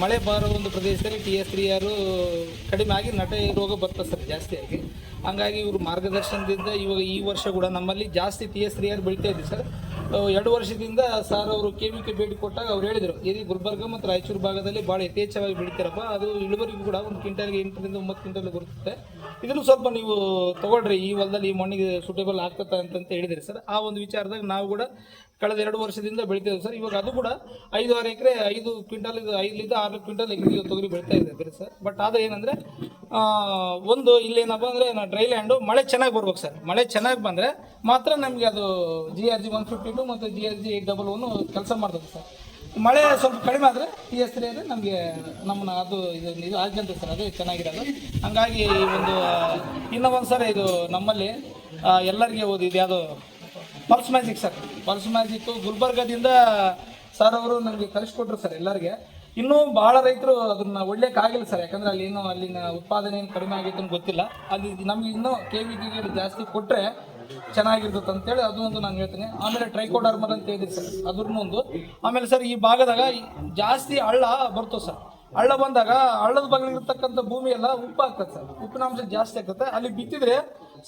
ಮಳೆ ಬರೋ ಒಂದು ಪ್ರದೇಶದಲ್ಲಿ TS3R ಕಡಿಮೆ ಆಗಿ ನಟೆ ರೋಗ ಬರ್ತದೆ ಸರ್ ಜಾಸ್ತಿಯಾಗಿ. ಹಂಗಾಗಿ ಇವರು ಮಾರ್ಗದರ್ಶನದಿಂದ ಇವಾಗ ಈ ವರ್ಷ ಕೂಡ ನಮ್ಮಲ್ಲಿ ಜಾಸ್ತಿ TS3R ಬೆಳಿತಾ ಇದ್ವಿ ಸರ್. 2 ವರ್ಷದಿಂದ ಸರ್ ಅವರು KVK ಭೇಟಿ ಕೊಟ್ಟಾಗ ಅವ್ರು ಹೇಳಿದರು, ಇದು ಗುಲ್ಬರ್ಗ ಮತ್ತು ರಾಯಚೂರು ಭಾಗದಲ್ಲಿ ಭಾಳ ಯಥೇಚ್ಛವಾಗಿ ಬೆಳಿತಾರಪ್ಪ, ಅದು ಇಳುವರಿಗೂ ಕೂಡ ಒಂದು ಕ್ವಿಂಟಲ್ಗೆ 8 ರಿಂದ 9 ಕ್ವಿಂಟಲ್ ಬರುತ್ತೆ, ಇದನ್ನು ಸ್ವಲ್ಪ ನೀವು ತಗೊಳ್ರಿ, ಈ ಹೊಲದಲ್ಲಿ ಈ ಮಣ್ಣಿಗೆ ಸೂಟೇಬಲ್ ಆಗ್ತದೆ ಅಂತ ಹೇಳಿದ್ರಿ ಸರ್. ಆ ಒಂದು ವಿಚಾರದಾಗ ನಾವು ಕೂಡ ಕಳೆದ 2 ವರ್ಷದಿಂದ ಬೆಳಿತೇವೆ ಸರ್. ಇವಾಗ ಅದು ಕೂಡ 5.5 ಎಕರೆ 5 ಕ್ವಿಂಟಲ್ 5 ರಿಂದ 6 ಕ್ವಿಂಟಲ್ ಎಕರೆಗೆ ತೊಗರಿ ಬೆಳಿತಾ ಇದೆ ಸರ್. ಬಟ್ ಅದು ಏನಂದರೆ ಒಂದು ಇಲ್ಲೇನಪ್ಪ ಅಂದರೆ ಡ್ರೈ ಲ್ಯಾಂಡು ಮಳೆ ಚೆನ್ನಾಗಿ ಬರ್ಬೇಕು ಸರ್. ಮಳೆ ಚೆನ್ನಾಗಿ ಬಂದರೆ ಮಾತ್ರ ನಮಗೆ ಅದು GRG 152 ಮತ್ತು GRG 811 ಕೆಲಸ ಮಾಡ್ತದೆ ಸರ್. ಮಳೆ ಸ್ವಲ್ಪ ಕಡಿಮೆ ಆದರೆ TS3 ನಮಗೆ ನಮ್ಮನ್ನ ಅದು ಇದು ಆಗ್ತಂತೆ ಸರ್, ಅದೇ ಚೆನ್ನಾಗಿರೋದು. ಹಂಗಾಗಿ ಒಂದು ಇನ್ನೂ ಒಂದು ಸರ್ ಇದು ನಮ್ಮಲ್ಲಿ ಎಲ್ಲರಿಗೆ ಇದು ಯಾವುದು pulse magic sir, pulse magic ಗುಲ್ಬರ್ಗದಿಂದ ಸರ್ ಅವರು ನನಗೆ ಕಳಿಸ್ಕೊಟ್ರು ಸರ್ ಎಲ್ಲರಿಗೆ. ಇನ್ನೂ ಭಾಳ ರೈತರು ಅದನ್ನು ಒಳ್ಳೆಯಕ್ಕಾಗಿಲ್ಲ ಸರ್, ಯಾಕಂದರೆ ಅಲ್ಲಿ ಏನೋ ಅಲ್ಲಿನ ಉತ್ಪಾದನೆ ಏನು ಕಡಿಮೆ ಆಗೈತೆ ಅಂತ ಗೊತ್ತಿಲ್ಲ. ಅಲ್ಲಿ ನಮಗೆ ಇನ್ನೂ KVK ಜಾಸ್ತಿ ಕೊಟ್ಟರೆ ಚೆನ್ನಾಗಿರ್ತದೆ ಅಂತೇಳಿ ಅದು ಒಂದು ನಾನು ಹೇಳ್ತೀನಿ. ಆಮೇಲೆ ಟ್ರೈಕೋಡರ್ಮಲ್ ಅಂತ ಹೇಳಿದ್ರಿ ಸರ್, ಅದ್ರನ್ನೂ ಒಂದು. ಆಮೇಲೆ ಸರ್ ಈ ಭಾಗದಾಗ ಜಾಸ್ತಿ ಹಳ್ಳ ಬರ್ತವೆ ಸರ್. ಹಳ್ಳ ಬಂದಾಗ ಹಳ್ಳದ ಬಗ್ಲಿರ್ತಕ್ಕಂಥ ಭೂಮಿ ಎಲ್ಲ ಉಪ್ಪು ಆಗ್ತದೆ ಸರ್, ಉಪ್ಪಿನಾಂಶ ಜಾಸ್ತಿ ಆಗ್ತದೆ. ಅಲ್ಲಿ ಬಿತ್ತಿದ್ರೆ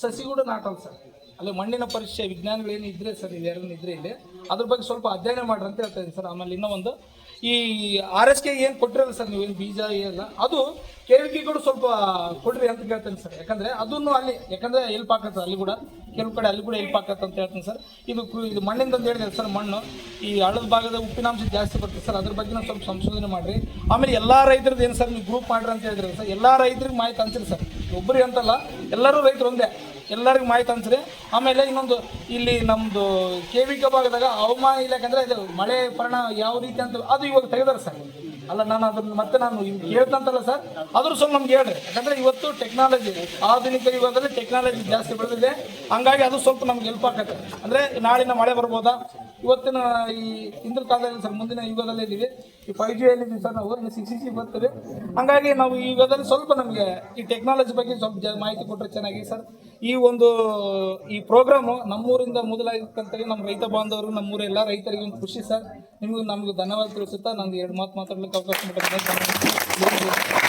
ಸಸಿ ಕೂಡ ನಾಟಲ್ಲ ಸರ್. ಅಲ್ಲಿ ಮಣ್ಣಿನ ಪರೀಕ್ಷೆ ವಿಜ್ಞಾನಿಗಳೇನು ಇದ್ರೆ ಸರ್, ಇವೆರಡನ್ನ ಇದ್ರೆ ಇಲ್ಲಿ ಅದ್ರ ಬಗ್ಗೆ ಸ್ವಲ್ಪ ಅಧ್ಯಯನ ಮಾಡ್ರಿ ಅಂತ ಹೇಳ್ತಾ ಇದ್ದೀನಿ ಸರ್. ಆಮೇಲೆ ಇನ್ನೂ ಒಂದು ಈ RSK ಏನು ಕೊಟ್ಟಿರಲ್ಲ ಸರ್, ನೀವೇನು ಬೀಜ ಎಲ್ಲ ಅದು KVK ಕೂಡ ಸ್ವಲ್ಪ ಕೊಡ್ರಿ ಅಂತ ಕೇಳ್ತೇನೆ ಸರ್. ಯಾಕಂದರೆ ಅದನ್ನು ಅಲ್ಲಿ ಯಾಕಂದರೆ ಹೆಲ್ಪ್ ಆಗ್ತದೆ, ಅಲ್ಲಿ ಕೂಡ ಕೆಲವು ಕಡೆ ಅಲ್ಲಿ ಕೂಡ ಹೆಲ್ಪ್ ಆಗ್ತದೆ ಅಂತ ಹೇಳ್ತೀನಿ ಸರ್. ಇದು ಮಣ್ಣಿಂದ ಅಂತ ಹೇಳಿದೆ ಸರ್, ಮಣ್ಣು ಈ ಹಳ್ಳದ ಭಾಗದ ಉಪ್ಪಿನಾಂಶ ಜಾಸ್ತಿ ಬರ್ತದೆ ಸರ್, ಅದ್ರ ಬಗ್ಗೆ ಸ್ವಲ್ಪ ಸಂಶೋಧನೆ ಮಾಡಿರಿ. ಆಮೇಲೆ ಎಲ್ಲ ರೈತರದ್ದು ಏನು ಸರ್ ನೀವು ಗ್ರೂಪ್ ಮಾಡ್ರಿ ಅಂತ ಹೇಳಿದ್ರೆ ಸರ್, ಎಲ್ಲ ರೈತರಿಗೆ ಮಾಹಿತಿ ಹಂಚಿರಿ ಸರ್, ಒಬ್ಬರಿಗೆ ಅಂತಲ್ಲ ಎಲ್ಲರೂ ರೈತರು ಒಂದೇ, ಎಲ್ಲರಿಗೂ ಮಾಹಿತಿ ಹಂಚ್ರಿ. ಆಮೇಲೆ ಇನ್ನೊಂದು ಇಲ್ಲಿ ನಮ್ಮದು KVK ಭಾಗದಾಗ ಹವಾಮಾನ ಇಲಾಖೆ ಅಂದರೆ ಇದು ಮಳೆ ಪರಿಣಾಮ ಯಾವ ರೀತಿ ಅಂತ ಅದು ಇವಾಗ ತೆಗೆದಾರೆ ಸರ್. ಅಲ್ಲ ನಾನು ಅದನ್ನು ಮತ್ತೆ ನಾನು ಕೇಳ್ತಂತಲ್ಲ ಸರ್, ಅದ್ರ ಸ್ವಲ್ಪ ನಮ್ಗೆ ಹೇಳ್ರಿ. ಯಾಕಂದರೆ ಇವತ್ತು ಟೆಕ್ನಾಲಜಿ ಆಧುನಿಕ ಯುಗದಲ್ಲಿ ಟೆಕ್ನಾಲಜಿ ಜಾಸ್ತಿ ಬೆಳೆದಿದೆ, ಹಂಗಾಗಿ ಅದು ಸ್ವಲ್ಪ ನಮ್ಗೆ ಹೆಲ್ಪ್ ಆಗತ್ತೆ. ಅಂದರೆ ನಾಳಿನ ಮಳೆ ಬರ್ಬೋದಾ, ಇವತ್ತಿನ ಈ ಹಿಂದಿನ ಕಾಲದಲ್ಲಿ ಸರ್, ಮುಂದಿನ ಯುಗದಲ್ಲಿ ಇದ್ದೀವಿ, ಈ 5G ಇದ್ದೀವಿ ಸರ್, ನಾವು 6G ಬರ್ತೀವಿ. ಹಂಗಾಗಿ ನಾವು ಈ ಯುಗದಲ್ಲಿ ಸ್ವಲ್ಪ ನಮಗೆ ಈ ಟೆಕ್ನಾಲಜಿ ಬಗ್ಗೆ ಸ್ವಲ್ಪ ಮಾಹಿತಿ ಕೊಟ್ಟರೆ ಚೆನ್ನಾಗಿ ಸರ್. ಈ ಪ್ರೋಗ್ರಾಮು ನಮ್ಮೂರಿಂದ ಮೊದಲಾಗಿರ್ತಕ್ಕಂಥ ನಮ್ಮ ರೈತ ಬಾಂಧವರು, ನಮ್ಮೂರ ಎಲ್ಲ ರೈತರಿಗೆ ಒಂದು ಖುಷಿ ಸರ್. ನಿಮಗೂ ನಮಗೂ ಧನ್ಯವಾದ ತಿಳಿಸುತ್ತಾ ನಾನು 2 ಮಾತು ಮಾತಾಡ್ಲಿಕ್ಕೆ ಅವಕಾಶ ಮಾಡಿದ್ರೆ